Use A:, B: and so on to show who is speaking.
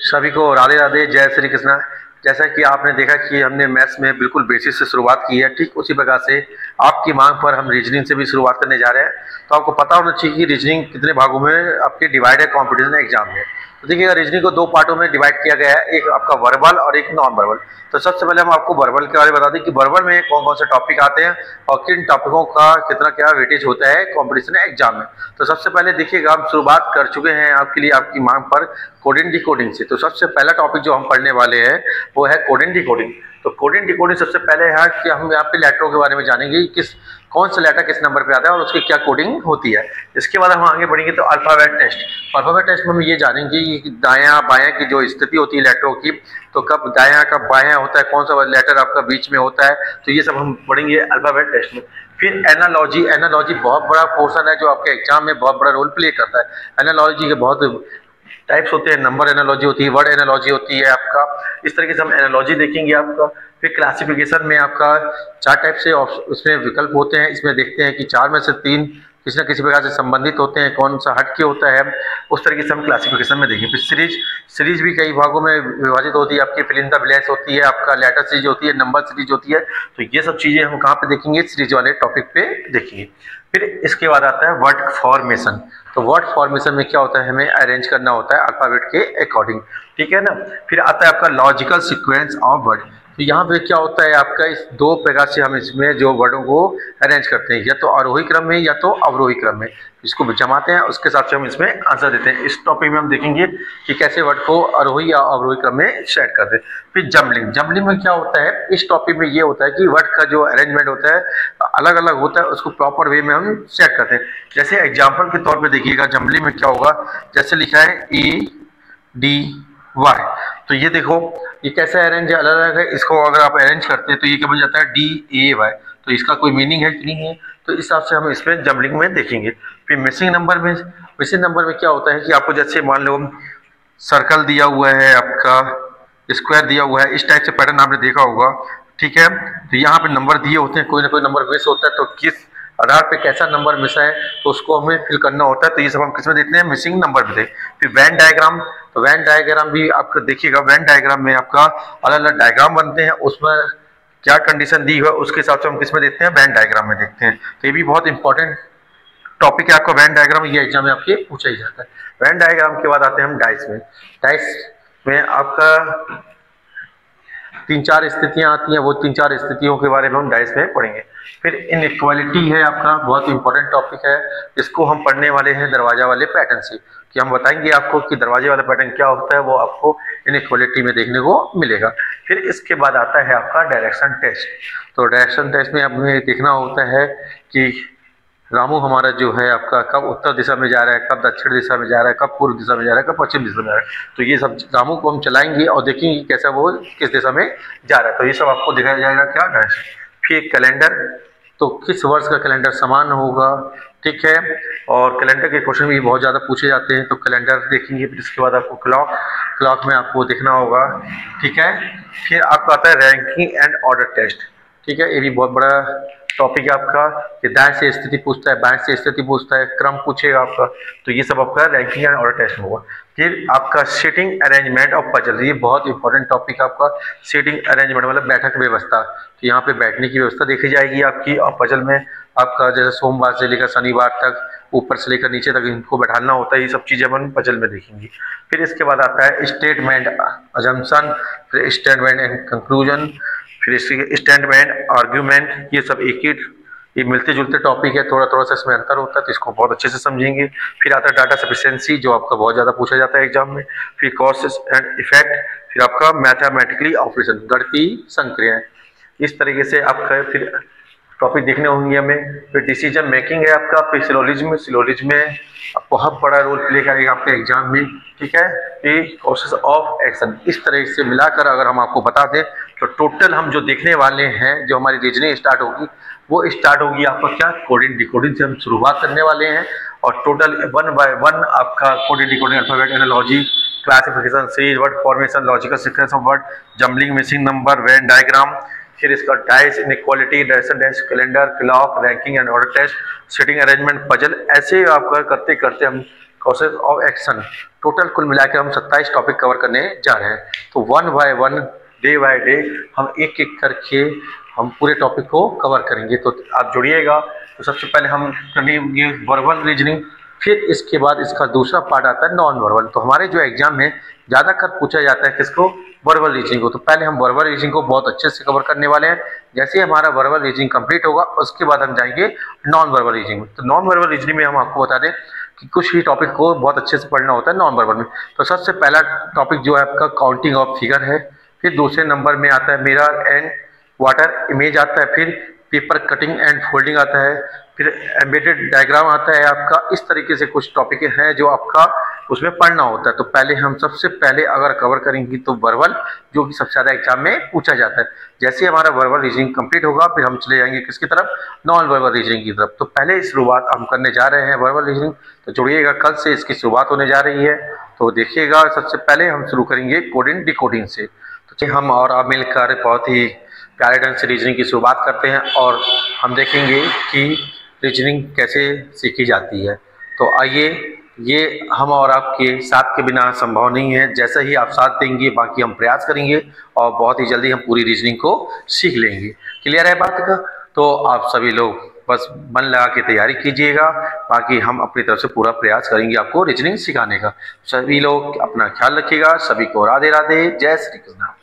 A: सभी को राधे राधे, जय श्री कृष्णा। जैसा कि आपने देखा कि हमने मैथ्स में बिल्कुल बेसिस से शुरुआत की है, ठीक उसी प्रकार से आपकी मांग पर हम रीजनिंग से भी शुरुआत करने जा रहे हैं। तो आपको पता होना चाहिए कि रीजनिंग कितने भागों में आपके डिवाइड है कॉम्पिटिशन एग्जाम में। तो देखिएगा, रीजनिंग को दो पार्टों में डिवाइड किया गया है, एक आपका वर्बल और एक नॉन वर्बल। तो सबसे पहले हम आपको वर्बल के बारे में बता दें कि वर्बल में कौन कौन से टॉपिक आते हैं और किन टॉपिकों का कितना क्या वेटेज होता है कॉम्पिटिशन एग्जाम में। तो सबसे पहले देखिएगा, हम शुरुआत कर चुके हैं आपके लिए आपकी मांग पर कोडिंग डिकोडिंग से। तो सबसे पहला टॉपिक जो हम पढ़ने वाले हैं वो है कोडिंग डिकोडिंग। तो कोडिंग डिकोडिंग सबसे पहले है कि हम यहाँ पे लेटरों के बारे में जानेंगे, किस कौन सा लेटर किस नंबर पे आता है और उसकी क्या कोडिंग होती है। इसके बाद हम आगे बढ़ेंगे तो अल्फाबेट टेस्ट। अल्फाबेट टेस्ट में हम ये जानेंगे कि दायां बायां की जो स्थिति होती है लेटरों की, तो कब दायां कब बायां होता है, कौन सा लेटर आपका बीच में होता है, तो ये सब हम पढ़ेंगे अल्फाबेट टेस्ट में। फिर एनालॉजी। एनालॉजी बहुत बड़ा पोर्शन है जो आपके एग्जाम में बहुत बड़ा रोल प्ले करता है। एनालॉजी के बहुत टाइप्स होते हैं, नंबर एनालॉजी होती है, वर्ड एनालॉजी होती है आपका। इस तरीके से हम एनालॉजी देखेंगे आपका। फिर क्लासिफिकेशन में आपका 4 टाइप से उसमें विकल्प होते हैं। इसमें देखते हैं कि 4 में से 3 किसी न किसी प्रकार से संबंधित होते हैं, कौन सा हट के होता है, उस तरीके से हम क्लासिफिकेशन में देखेंगे। फिर सीरीज भी कई भागों में विभाजित होती है आपकी। फिल इन द ब्लैंक्स होती है, आपका लेटर सीरीज होती है, नंबर सीरीज होती है। तो ये सब चीजें हम कहाँ पे देखेंगे, सीरीज वाले टॉपिक पे देखेंगे। फिर इसके बाद आता है वर्ड फॉर्मेशन। तो वर्ड फॉर्मेशन में क्या होता है, हमें अरेंज करना होता है अल्फाबेट के अकॉर्डिंग, ठीक है ना। फिर आता है आपका लॉजिकल सीक्वेंस ऑफ वर्ड। तो यहाँ पे क्या होता है आपका, इस 2 प्रकार से हम इसमें जो वर्डों को अरेंज करते हैं, या तो आरोही क्रम में या तो अवरोही क्रम में। इसको जमाते हैं, उसके हिसाब से हम इसमें आंसर देते हैं। इस टॉपिक में हम देखेंगे कि कैसे वर्ड को आरोही या अवरोही क्रम में सेट करते हैं। फिर जम्बलिंग। जम्बलिंग में क्या होता है, इस टॉपिक में ये होता है कि वर्ड का जो अरेंजमेंट होता है अलग अलग होता है, उसको प्रॉपर वे में हम सेट करते हैं। जैसे एग्जाम्पल के तौर पर देखिएगा, जम्बलिंग में क्या होगा, जैसे लिखा है ADY, तो ये देखो ये कैसे अरेंज है, अलग अलग है। इसको अगर आप अरेंज करते हैं तो ये क्या बन जाता है DAY। तो इसका कोई मीनिंग है कि नहीं है, तो इस हिसाब से हम इसमें जम्बलिंग में देखेंगे। फिर मिसिंग नंबर में, मिसिंग नंबर में क्या होता है कि आपको जैसे मान लो सर्कल दिया हुआ है, आपका स्क्वायर दिया हुआ है, इस टाइप से पैटर्न आपने देखा होगा, ठीक है। तो यहाँ पे नंबर दिए होते हैं, कोई ना कोई नंबर मिस होता है, तो किस आधार पे कैसा नंबर मिस है तो उसको हमें फिल करना होता है। तो ये सब हम किसमें देखते हैं, मिसिंग नंबर में देखते हैं। फिर वेन डायग्राम। तो वेन डायग्राम भी आपका देखिएगा, वेन डायग्राम में आपका अलग अलग डायग्राम बनते हैं, उसमें क्या कंडीशन दी हुई है उसके हिसाब से हम किसमें देखते हैं, वेन डायग्राम में देखते हैं। तो ये भी बहुत इंपॉर्टेंट टॉपिक है आपका वेन डायग्राम, ये एग्जाम में आपके पूछा ही जाता है। वेन डायग्राम के बाद आते हैं हम डाइस में। डाइस में आपका 3-4 स्थितियां आती हैं, वो 3-4 स्थितियों के बारे में हम डाइस में पढ़ेंगे। फिर इनइक्वालिटी है आपका, बहुत इंपॉर्टेंट टॉपिक है। इसको हम पढ़ने वाले हैं दरवाजा वाले पैटर्न से, कि हम बताएंगे आपको कि दरवाजे वाला पैटर्न क्या होता है, वो आपको इनइक्वालिटी में देखने को मिलेगा। फिर इसके बाद आता है आपका डायरेक्शन टेस्ट। तो डायरेक्शन टेस्ट में हमें देखना होता है कि रामू हमारा जो है आपका कब उत्तर दिशा में जा रहा है, कब दक्षिण दिशा में जा रहा है, कब पूर्व दिशा में जा रहा है, कब पश्चिम दिशा में जा रहा है। तो ये सब रामू को हम चलाएंगे और देखेंगे कैसा वो किस दिशा में जा रहा है। तो ये सब आपको दिखाया जाएगा क्या डायरेक्शन। फिर कैलेंडर, तो किस वर्ष का कैलेंडर समान होगा, ठीक है। और कैलेंडर के क्वेश्चन भी बहुत ज़्यादा पूछे जाते हैं, तो कैलेंडर देखेंगे। फिर इसके बाद आपको क्लॉक, क्लॉक में आपको देखना होगा, ठीक है। फिर आपका आता है रैंकिंग एंड ऑर्डर टेस्ट, ठीक है। ये भी बहुत बड़ा टॉपिक है आपका, कि दाएं से स्थिति पूछता है, बाएं से स्थिति पूछता है, क्रम पूछेगा आपका। तो ये सब आपका रैंकिंग एंड ऑर्डर टेस्ट में होगा। फिर आपका सीटिंग अरेंजमेंट ऑफ पजल, ये बहुत इंपॉर्टेंट टॉपिक है आपका। सीटिंग अरेंजमेंट मतलब बैठक व्यवस्था, तो यहाँ पे बैठने की व्यवस्था देखी जाएगी आपकी। और पजल में आपका जैसे सोमवार से लेकर शनिवार तक, ऊपर से लेकर नीचे तक इनको बैठाना होता है, ये सब चीजें अपन पजल में देखेंगे। फिर इसके बाद आता है स्टेटमेंट अजम्पशन, फिर स्टेटमेंट एंड कंक्लूजन, फिर इसके स्टेटमेंट आर्ग्यूमेंट, ये सब एक ही ये मिलते जुलते टॉपिक है, थोड़ा थोड़ा सा इसमें अंतर होता है, तो इसको बहुत अच्छे से समझेंगे। फिर आता है डाटा सफिशिएंसी, जो आपका बहुत ज़्यादा पूछा जाता है एग्जाम में। फिर कॉजेस एंड इफेक्ट, फिर आपका मैथमेटिकली ऑपरेशन, गणितीय संक्रियाएं, इस तरीके से आपका फिर टॉपिक देखने होंगे हमें। फिर डिसीजन मेकिंग है आपका। फिर सिलोजिज्म, सिलोजिज्म में बहुत बड़ा रोल प्ले करेगा आपके एग्जाम में, ठीक है। ये कॉजेस ऑफ एक्शन, इस तरह से मिलाकर अगर हम आपको बता दें तो टोटल हम जो देखने वाले हैं, जो हमारी रीजनिंग स्टार्ट होगी वो स्टार्ट होगी आपका क्या, कोडिंग डिकोडिंग से हम शुरुआत करने वाले हैं। और टोटल 1 बाय 1 आपका coding decoding, alphabet, analogy, classification, series, word formation, logical sequence of word, jumbling, missing number, Venn diagram, फिर इसका dice, inequality, direction test, calendar, clock, ranking and order test, seating arrangement, puzzle, ऐसे आपका करते करते हम process of action. Total कुल मिलाकर हम 27 टॉपिक कवर करने जा रहे हैं। तो one by one, day by day हम एक एक करके हम पूरे टॉपिक को कवर करेंगे। तो आप जुड़िएगा। तो सबसे पहले हम करेंगे वर्बल रीजनिंग, फिर इसके बाद इसका दूसरा पार्ट आता है नॉन वर्बल। तो हमारे जो एग्जाम में ज़्यादातर पूछा जाता है किसको, वर्बल रीजनिंग को। तो पहले हम वर्बल रीजनिंग को बहुत अच्छे से कवर करने वाले हैं। जैसे ही हमारा वर्बल रीजनिंग कंप्लीट होगा उसके बाद हम जाएंगे नॉन वर्बल रीजनिंग में। तो नॉन वर्बल रीजनिंग में हम आपको बता दें कि कुछ ही टॉपिक को बहुत अच्छे से पढ़ना होता है नॉन वर्बल में। तो सबसे पहला टॉपिक जो है आपका काउंटिंग ऑफ फिगर है, फिर दूसरे नंबर में आता है मिरर एंड वाटर इमेज आता है, फिर पेपर कटिंग एंड फोल्डिंग आता है, फिर एम्बेडेड डायग्राम आता है आपका। इस तरीके से कुछ टॉपिक हैं जो आपका उसमें पढ़ना होता है। तो पहले हम सबसे पहले अगर कवर करेंगे तो वर्बल, जो कि सबसे ज़्यादा एग्जाम में पूछा जाता है। जैसे हमारा वर्बल रीजनिंग कंप्लीट होगा फिर हम चले जाएंगे किसकी तरफ, नॉन वर्बल रीजनिंग की तरफ। तो पहले शुरुआत हम करने जा रहे हैं वर्बल रीजनिंग। तो जुड़िएगा, कल से इसकी शुरुआत होने जा रही है। तो देखिएगा, सबसे पहले हम शुरू करेंगे कोडिंग डिकोडिंग से। तो हम और आप मिलकर बहुत ही प्यारे ढंग से रीजनिंग की शुरुआत करते हैं और हम देखेंगे कि रीजनिंग कैसे सीखी जाती है। तो आइए, ये हम और आपके साथ के बिना संभव नहीं है। जैसे ही आप साथ देंगे बाकी हम प्रयास करेंगे और बहुत ही जल्दी हम पूरी रीजनिंग को सीख लेंगे। क्लियर है बात का? तो आप सभी लोग बस मन लगा के तैयारी कीजिएगा, बाकी हम अपनी तरफ से पूरा प्रयास करेंगे आपको रीजनिंग सिखाने का। सभी लोग अपना ख्याल रखिएगा। सभी को राधे राधे, जय श्री कृष्ण।